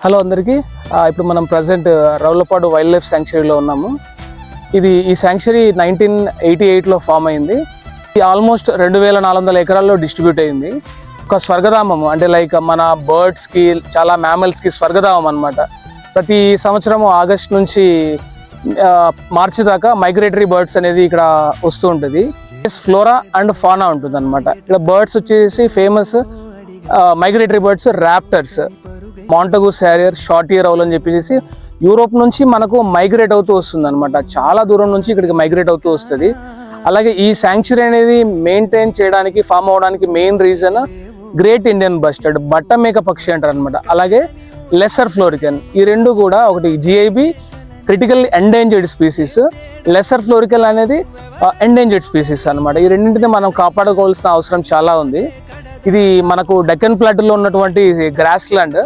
Hello అందరికీ ఇప్పుడు మనం ప్రజెంట్ రౌలపాడు వైల్డ్ లైఫ్ శాంక్చురీలో ఉన్నాము. ఈ శాంక్చురీ 1988లో ఫామ్ అయింది. ఇది ఆల్మోస్ట్ 2400 ఎకరాల్లో డిస్ట్రిబ్యూట్ అయింది. ఒక స్వర్గధామము, అంటే లైక్ మన బర్డ్స్కి, చాలా మ్యామల్స్కి స్వర్గధామం అనమాట. ప్రతి సంవత్సరము ఆగస్ట్ నుంచి మార్చి దాకా మైగ్రేటరీ బర్డ్స్ అనేది ఇక్కడ వస్తూ ఉంటుంది. ఫ్లోరా అండ్ ఫానా ఉంటుంది అనమాట. ఇక్కడ బర్డ్స్ వచ్చేసి famous migratory birds raptors, Montagu's harrier, short ear owl అని చెప్పేసి యూరోప్ నుంచి మనకు మైగ్రేట్ అవుతూ వస్తుంది అనమాట. చాలా దూరం నుంచి ఇక్కడికి మైగ్రేట్ అవుతూ వస్తుంది. అలాగే ఈ శాంక్చురీ అనేది మెయింటైన్ చేయడానికి, ఫామ్ అవడానికి main reason great Indian bustard, బట్టమేక పక్షి అంటారు అనమాట. అలాగే లెసర్ ఫ్లోరికన్, ఈ రెండు కూడా ఒకటి GIB critical endangered species, lesser florican అనేది ఎండేంజర్డ్ స్పీసీస్ అనమాట. ఈ రెండింటిని మనం కాపాడుకోవాల్సిన అవసరం చాలా ఉంది. ఇది మనకు డెక్కన్ ప్లాటూలో ఉన్నటువంటి గ్రాస్ ల్యాండ్.